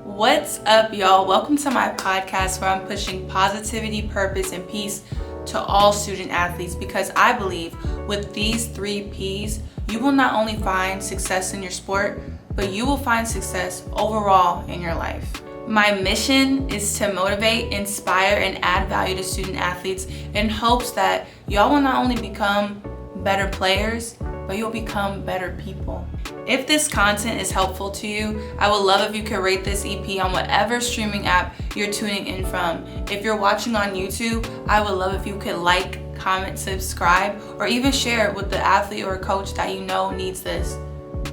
What's up, y'all? Welcome to my podcast where I'm pushing positivity, purpose, and peace to all student athletes because I believe with these 3 P's, you will not only find success in your sport, but you will find success overall in your life. My mission is to motivate, inspire, and add value to student athletes in hopes that y'all will not only become better players, but you'll become better people. If this content is helpful to you, I would love if you could rate this EP on whatever streaming app you're tuning in from. If you're watching on YouTube, I would love if you could like, comment, subscribe, or even share it with the athlete or coach that you know needs this.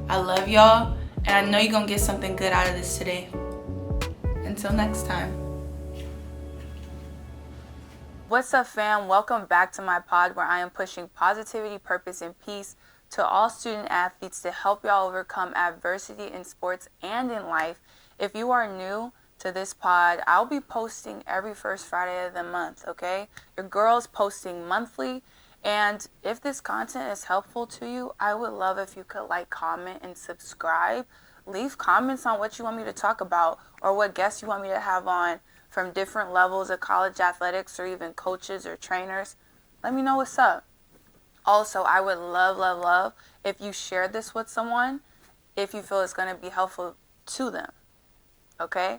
I love y'all, and I know you're gonna get something good out of this today. Until next time. What's up, fam? Welcome back to my pod where I am pushing positivity, purpose, and peace to all student athletes to help y'all overcome adversity in sports and in life. If you are new to this pod, I'll be posting every first Friday of the month, okay? Your girl's posting monthly, and if this content is helpful to you, I would love if you could like, comment, and subscribe. Leave comments on what you want me to talk about or what guests you want me to have on from different levels of college athletics or even coaches or trainers. Let me know what's up. Also, I would love if you share this with someone if you feel it's going to be helpful to them, okay?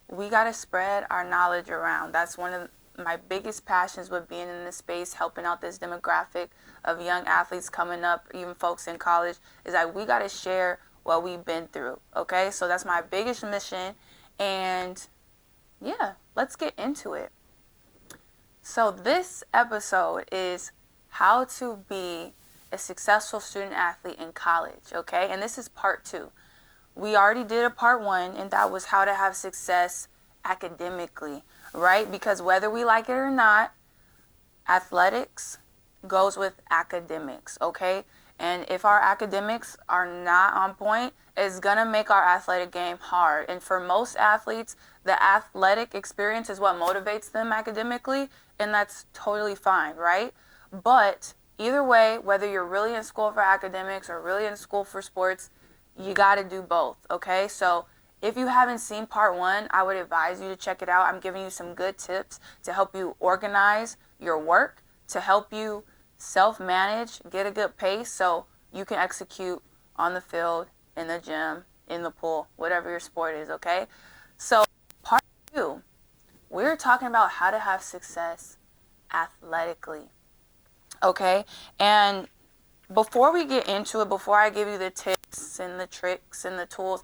We got to spread our knowledge around. That's one of my biggest passions with being in this space, helping out this demographic of young athletes coming up, even folks in college, is that we got to share what we've been through, okay? So that's my biggest mission, and yeah, let's get into it. So this episode is how to be a successful student athlete in college, okay? And this is part 2. We already did a part 1, and that was how to have success academically, right? Because whether we like it or not, athletics goes with academics, okay? And if our academics are not on point, it's gonna make our athletic game hard. And for most athletes, the athletic experience is what motivates them academically, and that's totally fine, right? But either way, whether you're really in school for academics or really in school for sports, you got to do both, okay? So if you haven't seen part 1, I would advise you to check it out. I'm giving you some good tips to help you organize your work, to help you self-manage, get a good pace so you can execute on the field, in the gym, in the pool, whatever your sport is, okay? So part 2, we're talking about how to have success athletically. Okay, and before we get into it, before I give you the tips and the tricks and the tools,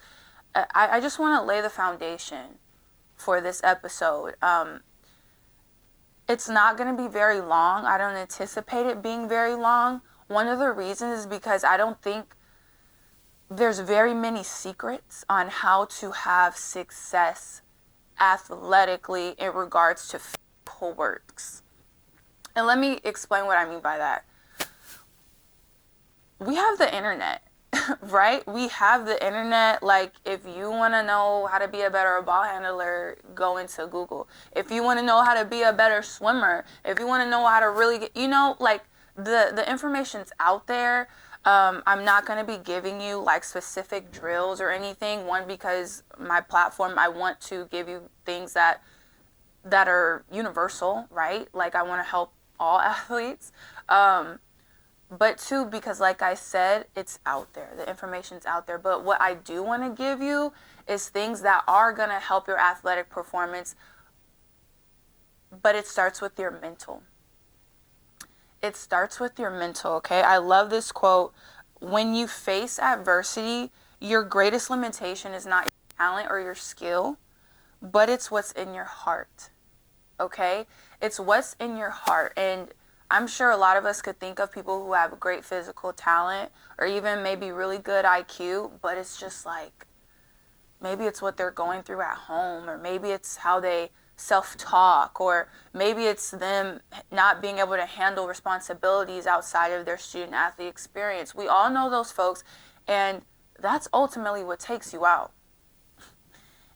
I just want to lay the foundation for this episode. It's not going to be very long. I don't anticipate it being very long. One of the reasons is because I don't think there's very many secrets on how to have success athletically in regards to physical works. And let me explain what I mean by that. We have the internet, right? We have the internet. Like, if you want to know how to be a better ball handler, go into Google. If you want to know how to be a better swimmer, if you want to know how to really get, like, the information's out there. I'm not going to be giving you, like, specific drills or anything. One, because my platform, I want to give you things that are universal, right? Like, I want to help all athletes, but 2, because like I said, it's out there, the information's out there. But what I do want to give you is things that are going to help your athletic performance, but it starts with your mental. It starts with your mental, okay? I love this quote: when you face adversity, your greatest limitation is not your talent or your skill, but it's what's in your heart. Okay? It's what's in your heart. And I'm sure a lot of us could think of people who have great physical talent or even maybe really good IQ, but it's just like, maybe it's what they're going through at home, or maybe it's how they self-talk, or maybe it's them not being able to handle responsibilities outside of their student athlete experience. We all know those folks, and that's ultimately what takes you out.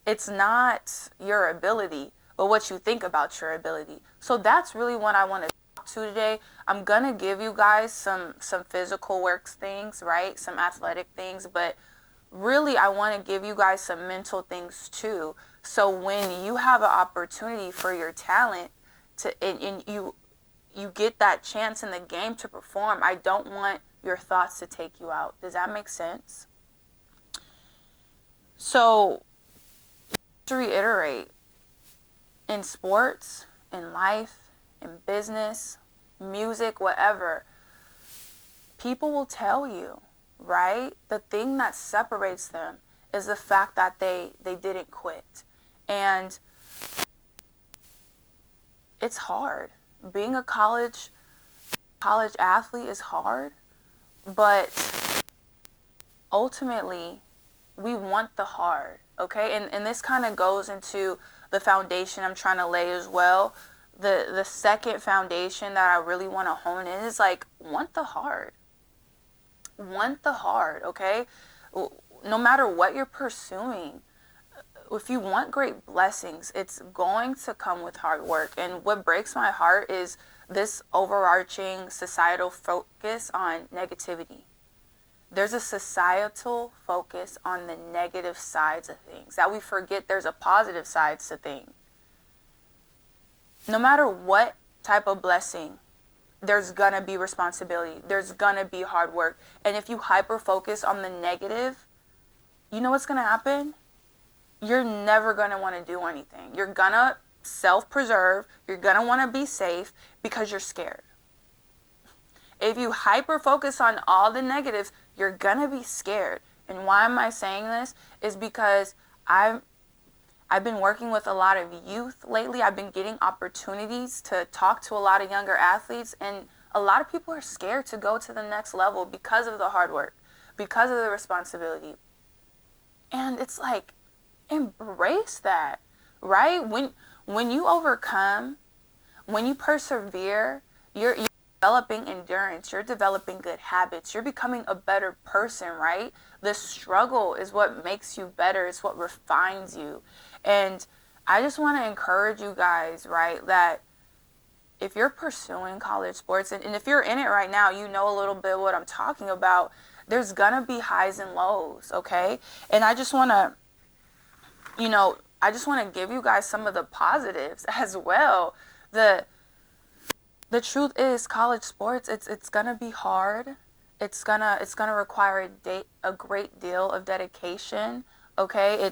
It's not your ability, but what you think about your ability. So that's really what I want to talk to today. I'm going to give you guys some physical works things, right? Some athletic things, but really, I want to give you guys some mental things too. So when you have an opportunity for your talent and you get that chance in the game to perform, I don't want your thoughts to take you out. Does that make sense? So to reiterate, in sports, in life, in business, music, whatever, people will tell you, right? The thing that separates them is the fact that they didn't quit. And it's hard. Being a college athlete is hard, but ultimately we want the hard, okay? And this kind of goes into the foundation I'm trying to lay as well. The second foundation that I really want to hone in is like, want the hard. Want the hard, okay? No matter what you're pursuing, if you want great blessings, it's going to come with hard work. And what breaks my heart is this overarching societal focus on negativity. There's a societal focus on the negative sides of things, that we forget there's a positive sides to things. No matter what type of blessing, there's gonna be responsibility. There's gonna be hard work. And if you hyper focus on the negative, you know what's gonna happen? You're never gonna wanna do anything. You're gonna self-preserve. You're gonna wanna be safe because you're scared. If you hyper focus on all the negatives, you're gonna be scared. And why am I saying this? Is because I've been working with a lot of youth lately. I've been getting opportunities to talk to a lot of younger athletes, and a lot of people are scared to go to the next level because of the hard work, because of the responsibility. And it's like, embrace that, right? When you overcome, when you persevere, you're developing endurance, you're developing good habits, you're becoming a better person, right? The struggle is what makes you better, it's what refines you. And I just want to encourage you guys, right, that if you're pursuing college sports, and if you're in it right now, you know a little bit what I'm talking about. There's gonna be highs and lows, okay? And I just want to, give you guys some of the positives as well. The truth is, college sports, it's gonna be hard. It's gonna require a great deal of dedication. Okay,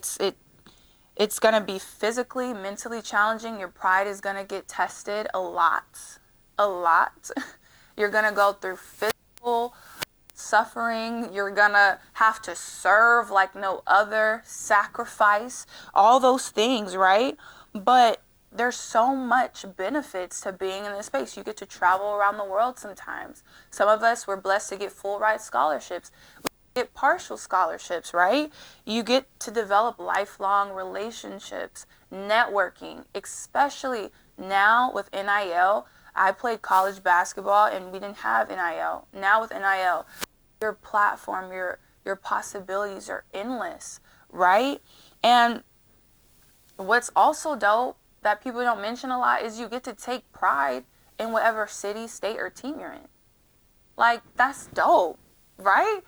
it's gonna be physically, mentally challenging. Your pride is gonna get tested a lot. You're gonna go through physical suffering. You're gonna have to serve like no other, sacrifice, all those things, right? But there's so much benefits to being in this space. You get to travel around the world sometimes. Some of us were blessed to get full ride scholarships. We get partial scholarships, right? You get to develop lifelong relationships, networking, especially now with NIL. I played college basketball and we didn't have NIL. Now with NIL, your platform, your possibilities are endless, right? And what's also dope that people don't mention a lot is you get to take pride in whatever city, state, or team you're in. Like, that's dope, right?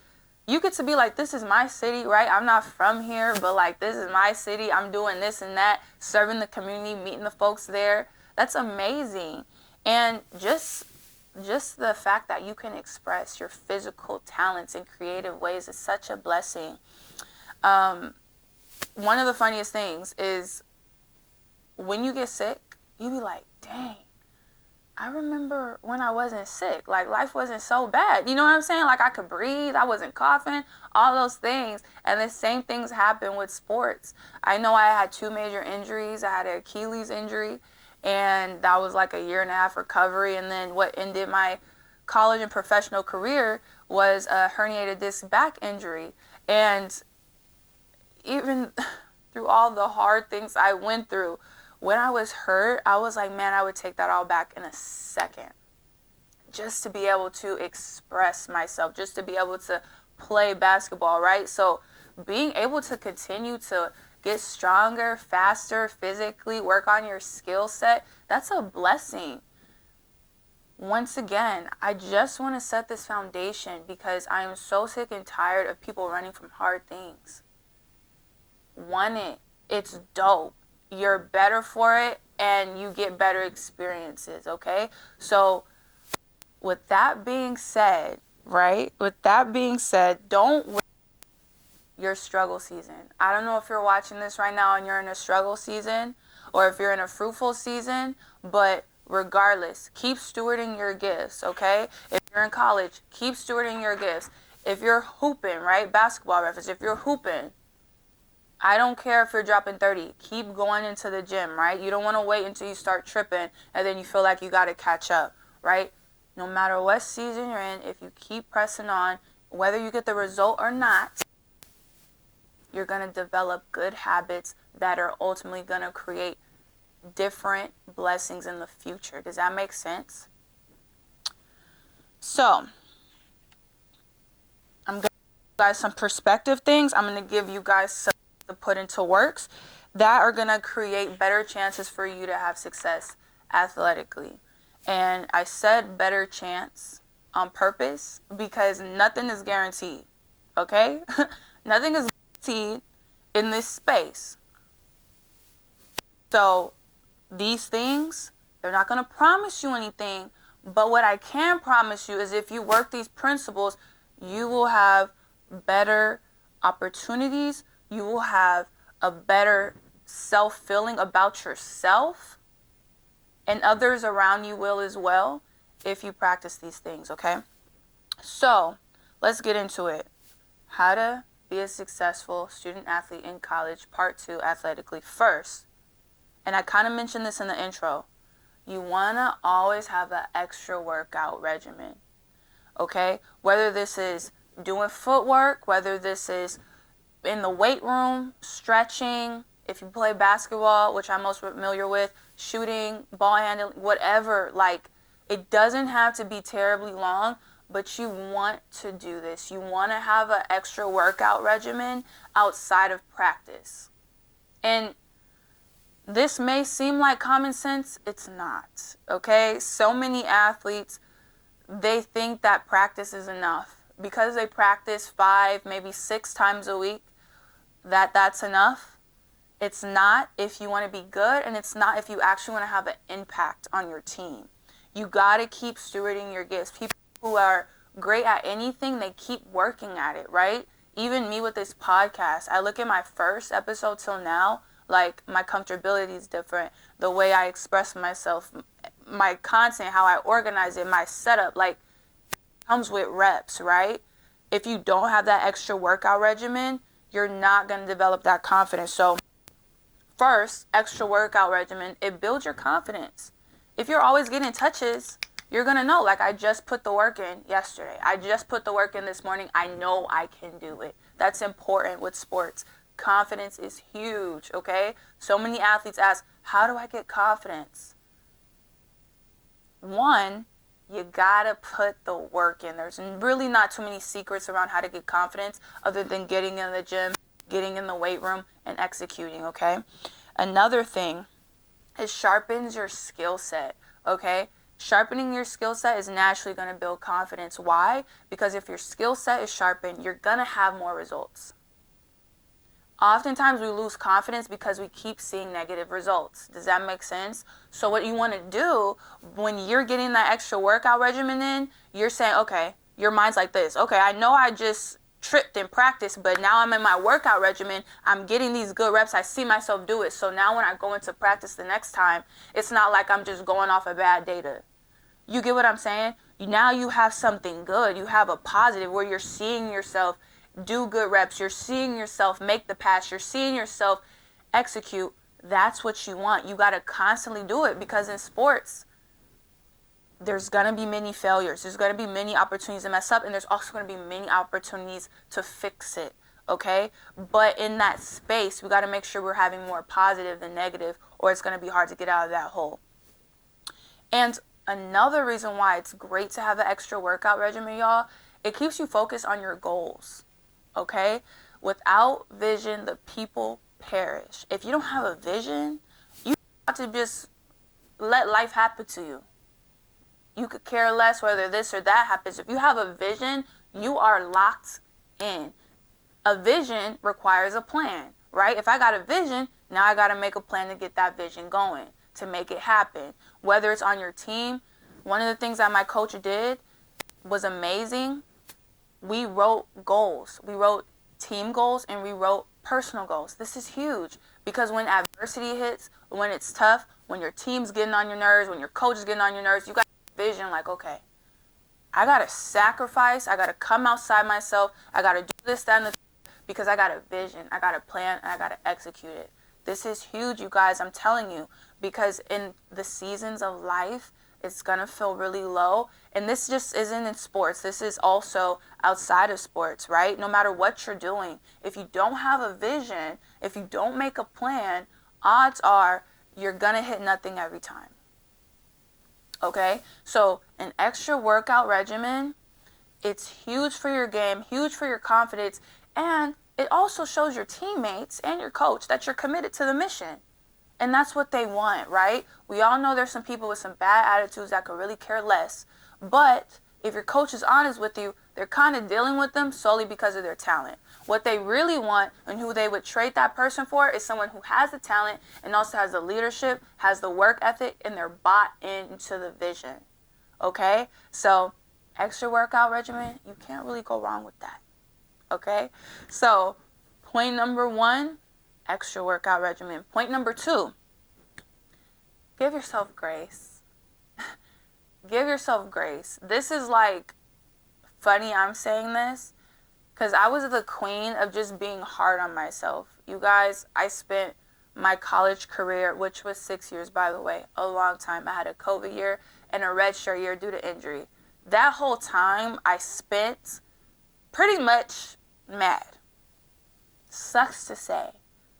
You get to be like, this is my city, right? I'm not from here, but like, this is my city. I'm doing this and that, serving the community, meeting the folks there. That's amazing. And just the fact that you can express your physical talents in creative ways is such a blessing. One of the funniest things is when you get sick, you be like, dang, I remember when I wasn't sick. Like, life wasn't so bad. You know what I'm saying? Like, I could breathe. I wasn't coughing. All those things. And the same things happen with sports. I know I had 2 major injuries. I had an Achilles injury, and that was like a 1.5 year recovery. And then what ended my college and professional career was a herniated disc back injury. And even through all the hard things I went through, when I was hurt, I was like, man, I would take that all back in a second. Just to be able to express myself, just to be able to play basketball, right? So being able to continue to get stronger, faster, physically, work on your skill set, that's a blessing. once again, I just want to set this foundation because I am so sick and tired of people running from hard things. Want it. It's dope. You're better for it and you get better experiences, okay? So, with that being said, right? With that being said, don't wait your struggle season. I don't know if you're watching this right now and you're in a struggle season or if you're in a fruitful season, but regardless, keep stewarding your gifts, okay? If you're in college, keep stewarding your gifts. If you're hooping, right? Basketball reference, if you're hooping, I don't care if you're dropping 30. Keep going into the gym, right? You don't want to wait until you start tripping and then you feel like you got to catch up, right? No matter what season you're in, if you keep pressing on, whether you get the result or not, you're going to develop good habits that are ultimately going to create different blessings in the future. Does that make sense? So, I'm going to give you guys some perspective things. I'm going to give you guys some to put into works that are going to create better chances for you to have success athletically. And I said better chance on purpose because nothing is guaranteed. Okay? Nothing is guaranteed in this space. So these things, they're not going to promise you anything. But what I can promise you is if you work these principles, you will have better opportunities. You will have a better self-feeling about yourself. And others around you will as well if you practice these things, okay? So, let's get into it. How to be a successful student athlete in college, part 2, athletically. First, and I kind of mentioned this in the intro, you want to always have an extra workout regimen, okay? Whether this is doing footwork, whether this is in the weight room, stretching, if you play basketball, which I'm most familiar with, shooting, ball handling, whatever, like, it doesn't have to be terribly long, but you want to do this. You want to have an extra workout regimen outside of practice. And this may seem like common sense. It's not, okay? So many athletes, they think that practice is enough. Because they practice 5, maybe 6 times a week, that's enough. It's not if you want to be good, and it's not if you actually want to have an impact on your team. You got to keep stewarding your gifts. People who are great at anything, they keep working at it, right? Even me with this podcast, I look at my first episode till now, like my comfortability is different. The way I express myself, my content, how I organize it, my setup, like, comes with reps, right? If you don't have that extra workout regimen, you're not going to develop that confidence. So first, extra workout regimen, it builds your confidence. If you're always getting touches, you're going to know, like, I just put the work in yesterday. I just put the work in this morning. I know I can do it. That's important with sports. Confidence is huge, okay? So many athletes ask, how do I get confidence? One, you gotta put the work in. There's really not too many secrets around how to get confidence other than getting in the gym, getting in the weight room, and executing, okay? Another thing is sharpens your skill set, okay? Sharpening your skill set is naturally going to build confidence. Why? Because if your skill set is sharpened, you're going to have more results. Oftentimes we lose confidence because we keep seeing negative results. Does that make sense? So what you want to do when you're getting that extra workout regimen in, you're saying, okay, your mind's like this. Okay, I know I just tripped in practice, but now I'm in my workout regimen. I'm getting these good reps. I see myself do it. So now when I go into practice the next time, it's not like I'm just going off of bad data. You get what I'm saying? Now you have something good. You have a positive where you're seeing yourself do good reps. You're seeing yourself make the pass. You're seeing yourself execute. That's what you want. You got to constantly do it because in sports, there's going to be many failures. There's going to be many opportunities to mess up, and there's also going to be many opportunities to fix it, okay? But in that space, we got to make sure we're having more positive than negative, or it's going to be hard to get out of that hole. And another reason why it's great to have an extra workout regimen, y'all, it keeps you focused on your goals. Okay? Without vision, the people perish. If you don't have a vision, you have to just let life happen to you. You could care less whether this or that happens. If you have a vision, you are locked in. A vision requires a plan, right? If I got a vision, now I got to make a plan to get that vision going, to make it happen. Whether it's on your team, one of the things that my coach did was amazing. We wrote goals. We wrote team goals and we wrote personal goals. This is huge because when adversity hits, when it's tough, when your team's getting on your nerves, when your coach is getting on your nerves, you got a vision like, okay, I got to sacrifice. I got to come outside myself. I got to do this, that, and the because I got a vision. I got a plan and I got to execute it. This is huge, you guys. I'm telling you, because in the seasons of life, it's going to feel really low. And this just isn't in sports. This is also outside of sports, right? No matter what you're doing, if you don't have a vision, if you don't make a plan, odds are you're going to hit nothing every time. Okay? So an extra workout regimen, it's huge for your game, huge for your confidence, and it also shows your teammates and your coach that you're committed to the mission. And that's what they want, right? We all know there's some people with some bad attitudes that could really care less. But if your coach is honest with you, they're kind of dealing with them solely because of their talent. What they really want and who they would trade that person for is someone who has the talent and also has the leadership, has the work ethic, and they're bought into the vision. Okay? So, extra workout regimen, you can't really go wrong with that. Okay? So, point number 1, extra workout regimen. Point number 2, give yourself grace. Give yourself grace. This is like funny I'm saying this because I was the queen of just being hard on myself. You guys, I spent my college career, which was 6 years, by the way, a long time. I had a COVID year and a redshirt year due to injury. That whole time I spent pretty much mad. Sucks to say.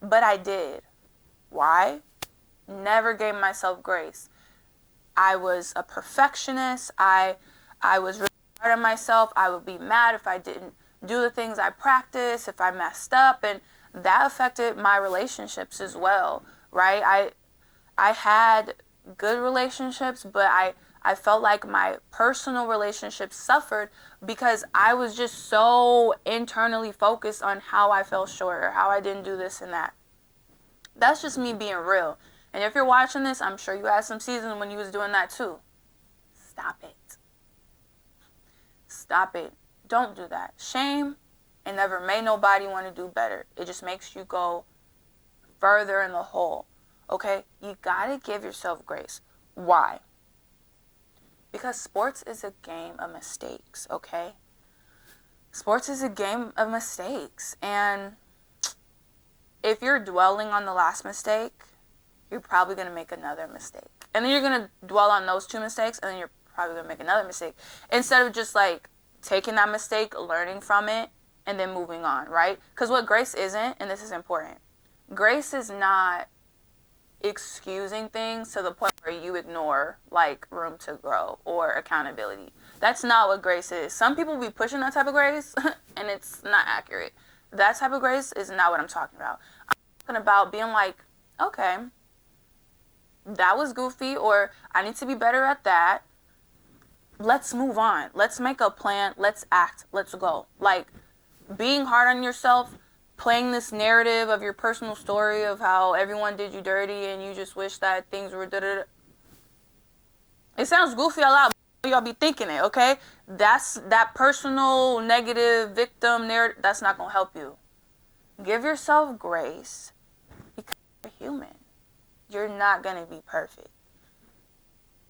But I did. Why? Never gave myself grace. I was a perfectionist. I was really hard on myself. I would be mad if I didn't do the things I practiced, if I messed up, and that affected my relationships as well, right? I had good relationships, but I felt like my personal relationships suffered because I was just so internally focused on how I fell short or how I didn't do this and that. That's just me being real. And if you're watching this, I'm sure you had some seasons when you was doing that too. Stop it. Stop it. Don't do that. Shame and never made nobody want to do better. It just makes you go further in the hole. Okay? You gotta give yourself grace. Why? Because sports is a game of mistakes, okay? Sports is a game of mistakes. And if you're dwelling on the last mistake, you're probably going to make another mistake. And then you're going to dwell on those 2 mistakes, and then you're probably going to make another mistake. Instead of just, like, taking that mistake, learning from it, and then moving on, right? Because what grace isn't, and this is important, grace is not excusing things to the point where you ignore, like, room to grow or accountability. That's not what grace is. Some people be pushing that type of grace, and it's not accurate. That type of grace is not what I'm talking about. I'm talking about being like, okay, that was goofy, or I need to be better at that. Let's move on. Let's make a plan. Let's act. Let's go. Like, being hard on yourself, playing this narrative of your personal story of how everyone did you dirty and you just wish that things were da-da-da. It sounds goofy out loud, but y'all be thinking it, okay? That personal negative victim narrative, that's not going to help you. Give yourself grace because you're human. You're not going to be perfect.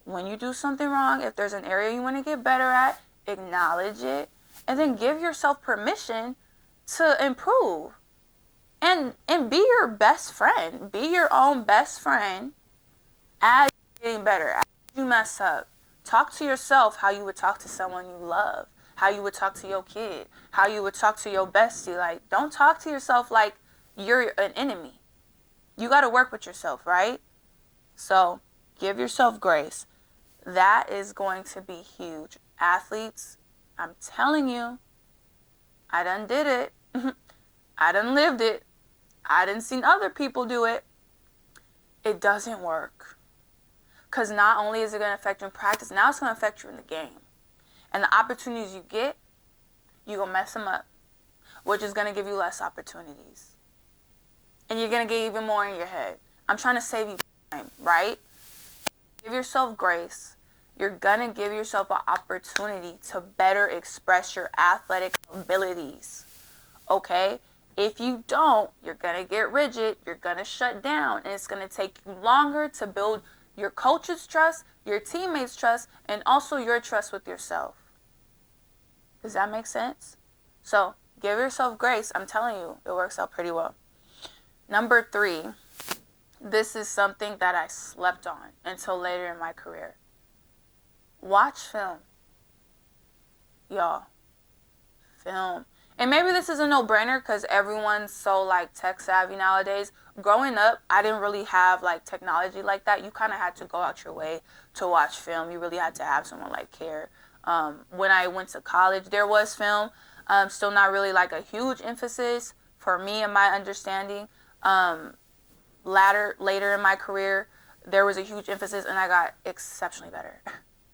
When you do something wrong, if there's an area you want to get better at, acknowledge it, and then give yourself permission to improve. And be your best friend. Be your own best friend as you're getting better, as you mess up. Talk to yourself how you would talk to someone you love, how you would talk to your kid, how you would talk to your bestie. Like, don't talk to yourself like you're an enemy. You got to work with yourself, right? So give yourself grace. That is going to be huge. Athletes, I'm telling you, I done did it. I done lived it. I done seen other people do it. It doesn't work. Because not only is it going to affect you in practice, now it's going to affect you in the game. And the opportunities you get, you're going to mess them up, which is going to give you less opportunities. And you're going to get even more in your head. I'm trying to save you time, right? Give yourself grace. You're going to give yourself an opportunity to better express your athletic abilities, okay? If you don't, you're going to get rigid. You're going to shut down. And it's going to take you longer to build your coach's trust, your teammates' trust, and also your trust with yourself. Does that make sense? So give yourself grace. I'm telling you, it works out pretty well. Number 3, this is something that I slept on until later in my career. Watch film. Y'all, film. And maybe this is a no-brainer because everyone's so like tech savvy nowadays. Growing up, I didn't really have like technology like that. You kind of had to go out your way to watch film. You really had to have someone like care. When I went to college, there was film. Still not really like a huge emphasis for me and my understanding. Later in my career, there was a huge emphasis and I got exceptionally better.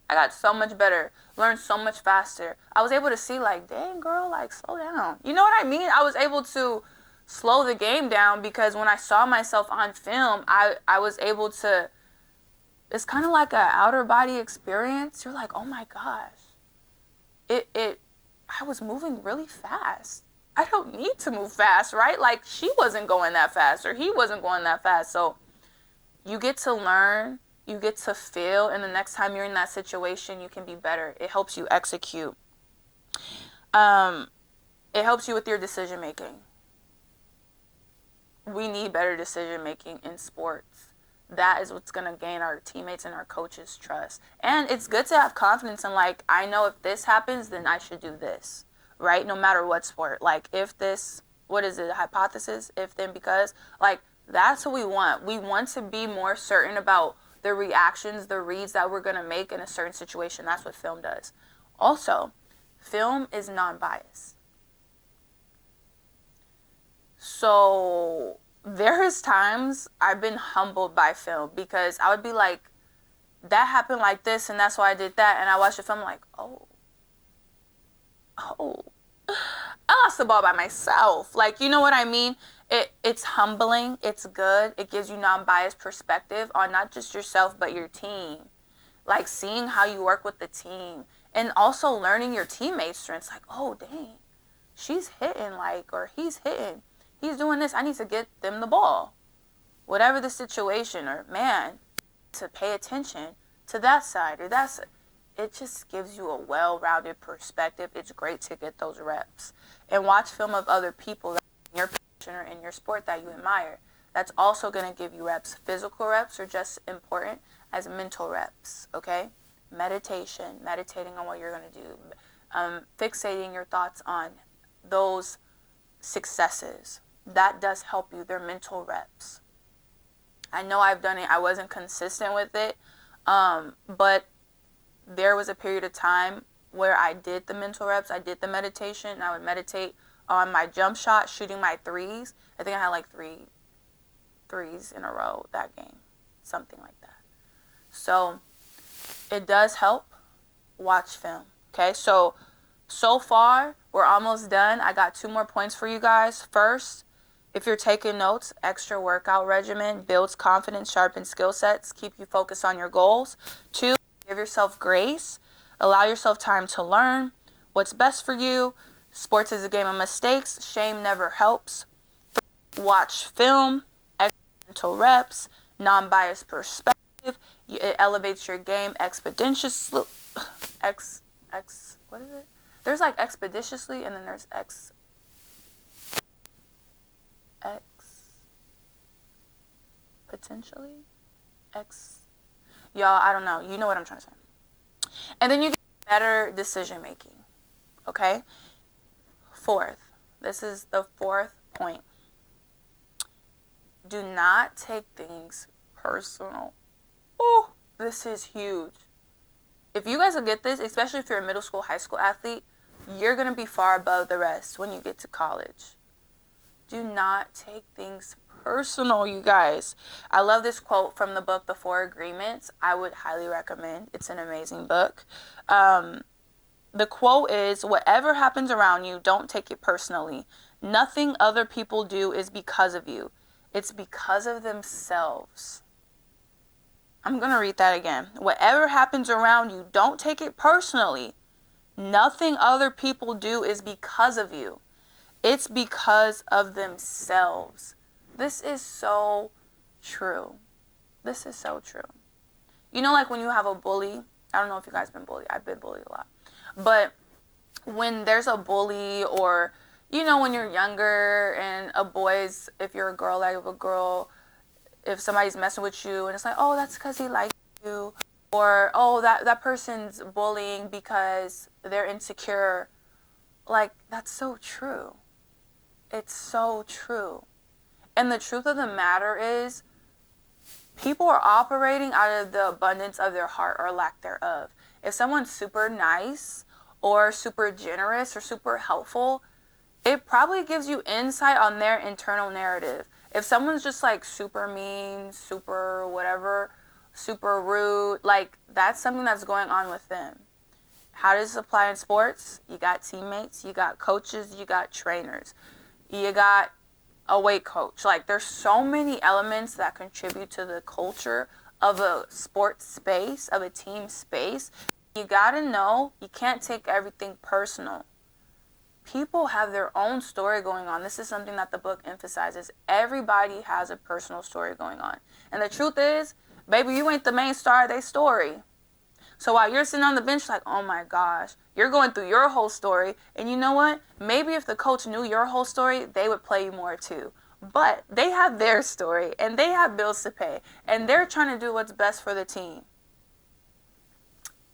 I got so much better, learned so much faster. I was able to see like, dang girl, like slow down. You know what I mean? I was able to slow the game down because when I saw myself on film, I was able to, it's kind of like an outer body experience. You're like, oh my gosh, I was moving really fast. I don't need to move fast, right? Like she wasn't going that fast or he wasn't going that fast. So you get to learn, you get to feel, and the next time you're in that situation, you can be better. It helps you execute. It helps you with your decision making. We need better decision making in sports. That is what's going to gain our teammates and our coaches' trust. And it's good to have confidence in like, I know if this happens, then I should do this, right? No matter what sport. Like if this, what is it, hypothesis, if then because, like that's what we want. We want to be more certain about the reactions, the reads that we're going to make in a certain situation. That's what film does. Also, film is non-biased. So there is times I've been humbled by film because I would be like, that happened like this and that's why I did that. And I watched the film like, oh, I lost the ball by myself. Like, you know what I mean? It's humbling. It's good. It gives you non-biased perspective on not just yourself, but your team. Like seeing how you work with the team and also learning your teammates' strengths. Like, oh, dang, she's hitting like, or he's hitting. He's doing this. I need to get them the ball. Whatever the situation, or man, to pay attention to that side or that side. It just gives you a well-rounded perspective. It's great to get those reps. And watch film of other people that in your position or in your sport that you admire. That's also going to give you reps. Physical reps are just important as mental reps, okay? Meditation, meditating on what you're going to do. Fixating your thoughts on those successes. That does help you. They're mental reps. I know I've done it. I wasn't consistent with it, but there was a period of time where I did the mental reps. I did the meditation. And I would meditate on my jump shot, shooting my threes. I think I had like 3 threes in a row that game, something like that. So it does help. Watch film. Okay, so far we're almost done. I got 2 more points for you guys. First, if you're taking notes, extra workout regimen builds confidence, sharpens skill sets, keep you focused on your goals. 2, give yourself grace. Allow yourself time to learn what's best for you. Sports is a game of mistakes. Shame never helps. 3, watch film. Mental reps. Non-biased perspective. It elevates your game expeditiously. What is it? There's like expeditiously and then there's potentially. Y'all, I don't know. You know what I'm trying to say. And then you get better decision making. Okay? 4th. This is the 4th point. Do not take things personal. Oh, this is huge. If you guys will get this, especially if you're a middle school, high school athlete, you're going to be far above the rest when you get to college. Do not take things personal, you guys. I love this quote from the book, The Four Agreements. I would highly recommend. It's an amazing book. The quote is, whatever happens around you, don't take it personally. Nothing other people do is because of you. It's because of themselves. I'm going to read that again. Whatever happens around you, don't take it personally. Nothing other people do is because of you. It's because of themselves. This is so true. This is so true. You know, like when you have a bully, I don't know if you guys been bullied. I've been bullied a lot. But when there's a bully, or, you know, when you're younger and if you're a girl, like a girl, if somebody's messing with you and it's like, oh, that's because he likes you. Or, oh, that person's bullying because they're insecure. Like, that's so true. It's so true. And the truth of the matter is, people are operating out of the abundance of their heart or lack thereof. If someone's super nice or super generous or super helpful, it probably gives you insight on their internal narrative. If someone's just like super mean, super whatever, super rude, like that's something that's going on with them. How does this apply in sports? You got teammates, you got coaches, you got trainers, you got a weight coach. Like there's so many elements that contribute to the culture of a sports space, of a team space. You gotta know you can't take everything personal. People have their own story going on. This is something that the book emphasizes. Everybody has a personal story going on. And the truth is, baby, you ain't the main star of their story. So while you're sitting on the bench like, oh my gosh, you're going through your whole story. And you know what? Maybe if the coach knew your whole story, they would play you more too. But they have their story and they have bills to pay. And they're trying to do what's best for the team.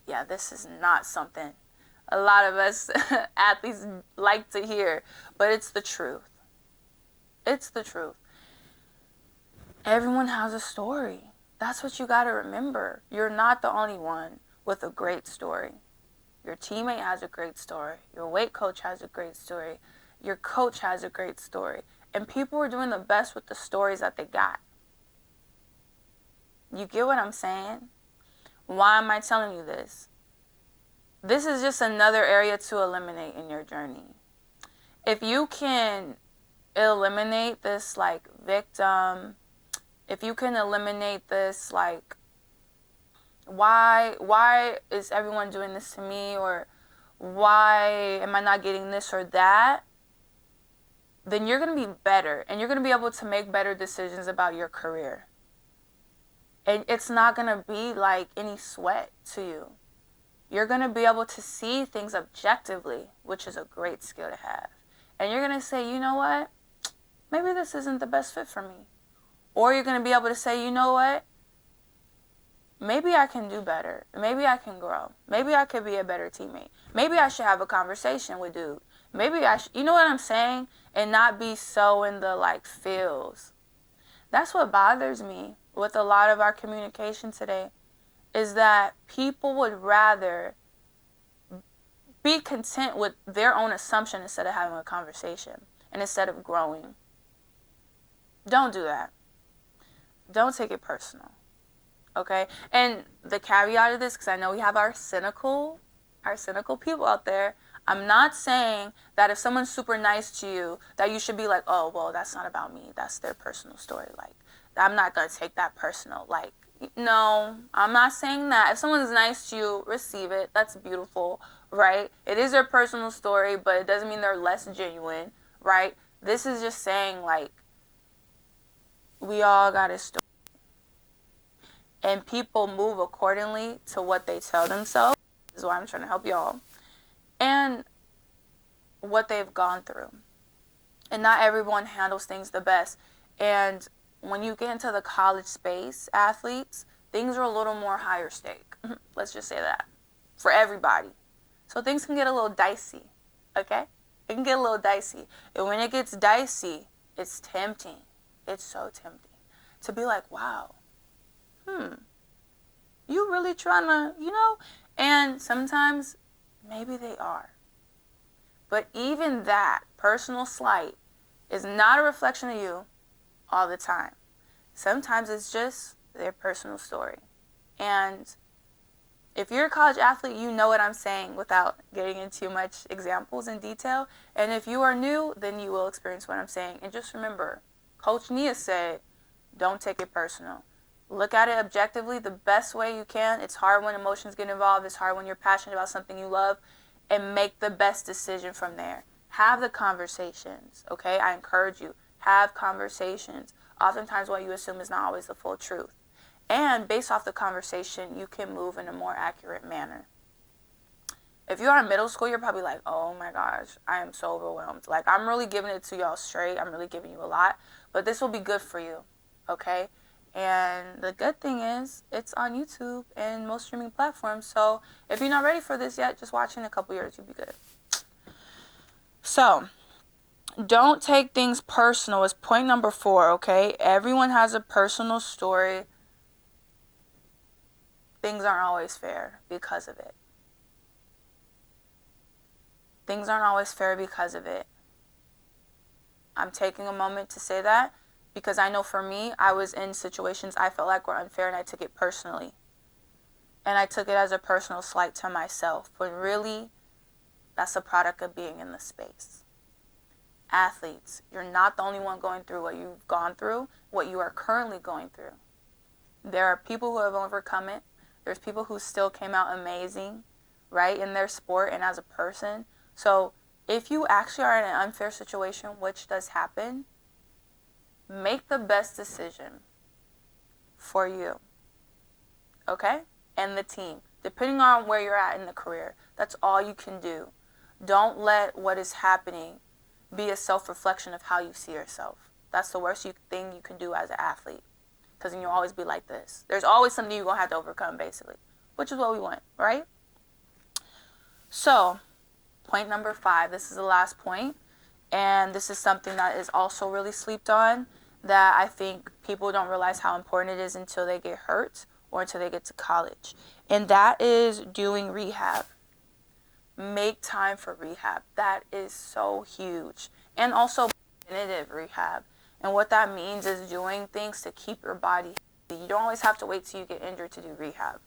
Yeah, this is not something a lot of us athletes like to hear, but it's the truth. It's the truth. Everyone has a story. That's what you got to remember. You're not the only one with a great story. Your teammate has a great story. Your weight coach has a great story. Your coach has a great story. And people are doing the best with the stories that they got. You get what I'm saying? Why am I telling you this? This is just another area to eliminate in your journey. If you can eliminate this like victim, if you can eliminate this like, why is everyone doing this to me, or why am I not getting this or that, then you're going to be better and you're going to be able to make better decisions about your career. And it's not going to be like any sweat to you. You're going to be able to see things objectively, which is a great skill to have. And you're going to say, you know what? Maybe this isn't the best fit for me. Or you're going to be able to say, you know what? Maybe I can do better. Maybe I can grow. Maybe I could be a better teammate. Maybe I should have a conversation with dude. Maybe I should, you know what I'm saying? And not be so in the like feels. That's what bothers me with a lot of our communication today, is that people would rather be content with their own assumption instead of having a conversation and instead of growing. Don't do that. Don't take it personal. Okay? And the caveat of this, because I know we have our cynical people out there. I'm not saying that if someone's super nice to you, that you should be like, oh, well, that's not about me. That's their personal story. Like, I'm not going to take that personal. Like, no, I'm not saying that. If someone's nice to you, receive it. That's beautiful, right? It is their personal story, but it doesn't mean they're less genuine, right? This is just saying, like, we all got a story. And people move accordingly to what they tell themselves. This is why I'm trying to help y'all. And what they've gone through. And not everyone handles things the best. And when you get into the college space, athletes, things are a little more higher stake. Let's just say that. For everybody. So things can get a little dicey. Okay? It can get a little dicey. And when it gets dicey, it's tempting. It's so tempting. To be like, wow. You really trying to, you know? And sometimes, maybe they are. But even that personal slight is not a reflection of you. all the time. Sometimes it's just their personal story. And if you're a college athlete, you know what I'm saying without getting into much examples in detail. And if you are new, then you will experience what I'm saying. And just remember, Coach Nia said, don't take it personal. Look at it objectively the best way you can. It's hard when emotions get involved. It's hard when you're passionate about something you love. And make the best decision from there. Have the conversations, okay? I encourage you. Have conversations. Oftentimes what you assume is not always the full truth. And based off the conversation, you can move in a more accurate manner. If you are in middle school, you're probably like, oh my gosh, I am so overwhelmed. Like, I'm really giving it to y'all straight. I'm really giving you a lot. But this will be good for you, okay? And the good thing is, it's on YouTube and most streaming platforms. So if you're not ready for this yet, just watch in a couple years, you'll be good. So, don't take things personal is point number 4, okay? Everyone has a personal story. Things aren't always fair because of it. Things aren't always fair because of it. I'm taking a moment to say that because I know for me, I was in situations I felt like were unfair and I took it personally. And I took it as a personal slight to myself. But really, that's a product of being in the space. Athletes, you're not the only one going through what you've gone through, what you are currently going through. There are people who have overcome it. There's people who still came out amazing, right, in their sport and as a person. So if you actually are in an unfair situation, which does happen, make the best decision for you, okay, and the team, depending on where you're at in the career. That's all you can do. Don't let what is happening be a self-reflection of how you see yourself. That's the worst thing you can do as an athlete. Because then you'll always be like this. There's always something you're going to have to overcome, basically. Which is what we want, right? So, point number 5. This is the last point. And this is something that is also really slept on. That I think people don't realize how important it is until they get hurt. Or until they get to college. And that is doing rehab. Make time for rehab. That is so huge. And also preventative rehab. And what that means is doing things to keep your body healthy. You don't always have to wait till you get injured to do rehab.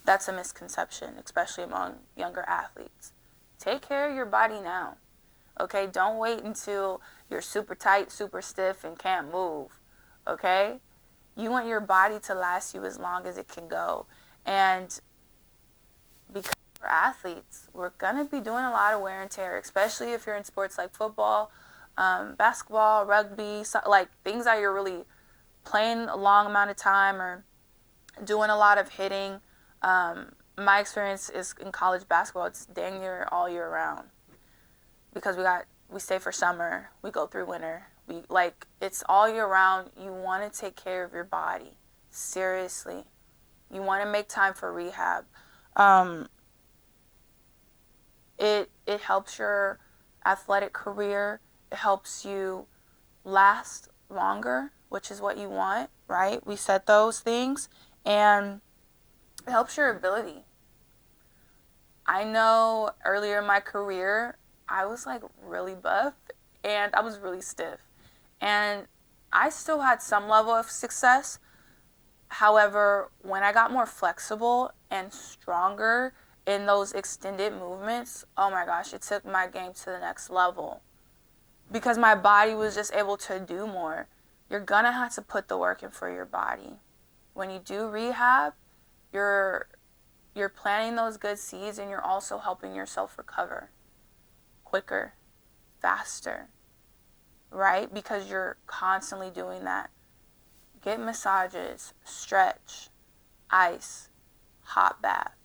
That's a misconception, especially among younger athletes. Take care of your body now. Okay? Don't wait until you're super tight, super stiff, and can't move. Okay? You want your body to last you as long as it can go. And because we're athletes, we're going to be doing a lot of wear and tear, especially if you're in sports like football, basketball, rugby, like things that you're really playing a long amount of time or doing a lot of hitting. My experience is in college basketball. It's dang near all year round because we stay for summer, we go through winter. It's all year round. You want to take care of your body. Seriously. You want to make time for rehab. It helps your athletic career. It helps you last longer, which is what you want, right? We said those things. And it helps your ability. I know earlier in my career, I was like really buff and I was really stiff. And I still had some level of success. However, when I got more flexible and stronger in those extended movements, oh my gosh, it took my game to the next level. Because my body was just able to do more. You're going to have to put the work in for your body. When you do rehab, you're planting those good seeds and you're also helping yourself recover quicker, faster, right? Because you're constantly doing that. Get massages, stretch, ice, hot bath.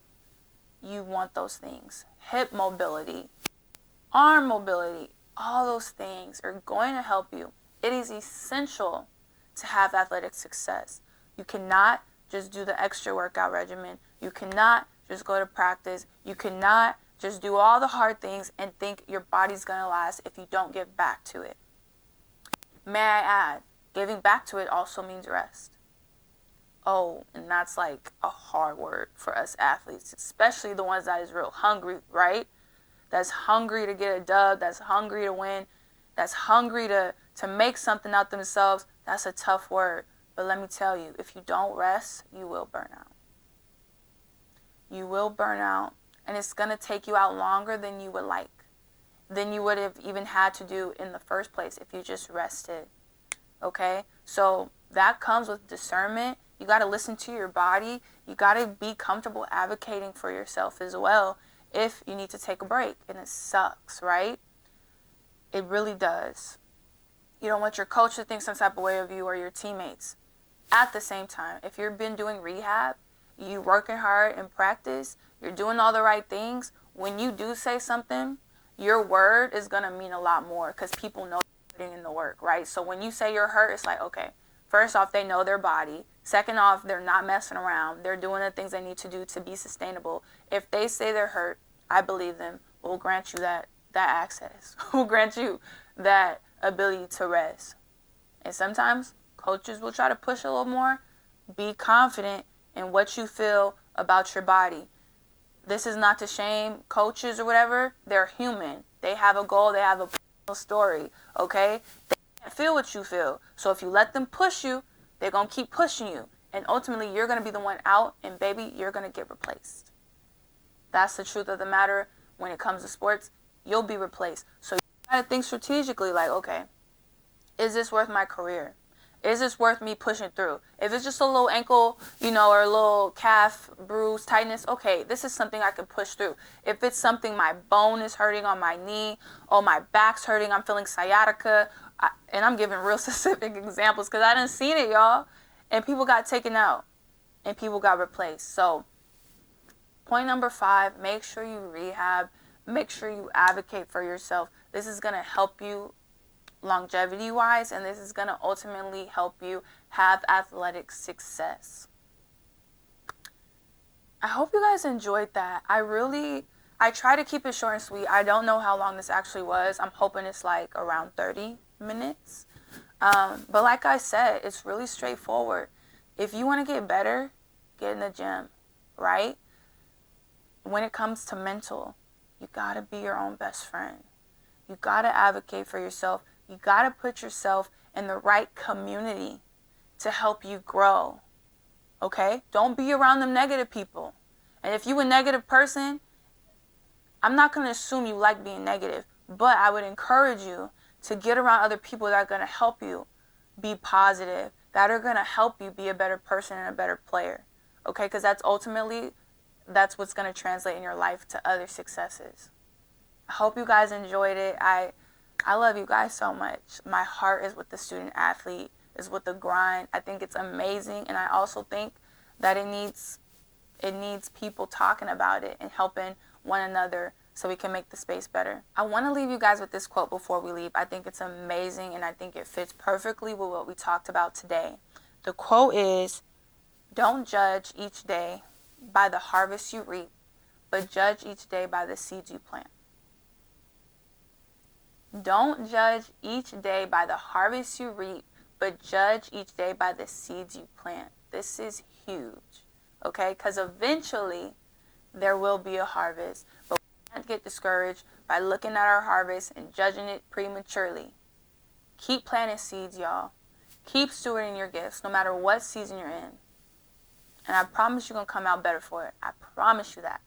You want those things. Hip mobility, arm mobility, all those things are going to help you. It is essential to have athletic success. You cannot just do the extra workout regimen. You cannot just go to practice. You cannot just do all the hard things and think your body's going to last if you don't give back to it. May I add, giving back to it also means rest. Oh, and that's like a hard word for us athletes, especially the ones that is real hungry, right? That's hungry to get a dub, that's hungry to win, that's hungry to make something out themselves. That's a tough word. But let me tell you, if you don't rest, you will burn out. You will burn out, and it's going to take you out longer than you would like, than you would have even had to do in the first place if you just rested. Okay? So that comes with discernment. You got to listen to your body. You got to be comfortable advocating for yourself as well if you need to take a break. And it sucks, right? It really does. You don't want your coach to think some type of way of you or your teammates. At the same time, if you've been doing rehab, you working hard in practice, you're doing all the right things, when you do say something, your word is going to mean a lot more because people know you're putting in the work, right? So when you say you're hurt, it's like, okay, first off, they know their body. Second off, they're not messing around. They're doing the things they need to do to be sustainable. If they say they're hurt, I believe them. We'll grant you that access. We'll grant you that ability to rest. And sometimes coaches will try to push a little more. Be confident in what you feel about your body. This is not to shame coaches or whatever. They're human. They have a goal. They have a personal story. Okay? They can't feel what you feel. So if you let them push you, they're going to keep pushing you. And ultimately, you're going to be the one out, and baby, you're going to get replaced. That's the truth of the matter. When it comes to sports, you'll be replaced. So you got to think strategically, like, okay, is this worth my career? Is this worth me pushing through? If it's just a little ankle, or a little calf bruise, tightness, okay, this is something I can push through. If it's something my bone is hurting on my knee, or my back's hurting, I'm feeling sciatica, and I'm giving real specific examples because I done seen it, y'all, and people got taken out, and people got replaced. So point number 5, make sure you rehab. Make sure you advocate for yourself. This is going to help you longevity-wise, and this is going to ultimately help you have athletic success. I hope you guys enjoyed that. I try to keep it short and sweet. I don't know how long this actually was. I'm hoping it's like around 30 minutes. But like I said, it's really straightforward. If you want to get better, get in the gym, right? When it comes to mental, you got to be your own best friend. You got to advocate for yourself. You got to put yourself in the right community to help you grow. Okay? Don't be around them negative people. And if you're a negative person, I'm not going to assume you like being negative, but I would encourage you to get around other people that are going to help you be positive, that are going to help you be a better person and a better player. Okay? Because that's what's going to translate in your life to other successes. I hope you guys enjoyed it. I love you guys so much. My heart is with the student athlete, is with the grind. I think it's amazing, and I also think that it needs people talking about it and helping one another so we can make the space better. I want to leave you guys with this quote before we leave. I think it's amazing, and I think it fits perfectly with what we talked about today. The quote is, "Don't judge each day by the harvest you reap, but judge each day by the seeds you plant." Don't judge each day by the harvest you reap, but judge each day by the seeds you plant. This is huge, okay? Because eventually there will be a harvest, but we can't get discouraged by looking at our harvest and judging it prematurely. Keep planting seeds, y'all. Keep stewarding your gifts, no matter what season you're in. And I promise you're going to come out better for it. I promise you that.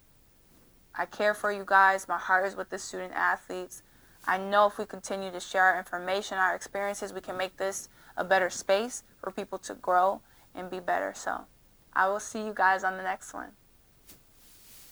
I care for you guys. My heart is with the student athletes. I know if we continue to share our information, our experiences, we can make this a better space for people to grow and be better. So I will see you guys on the next one.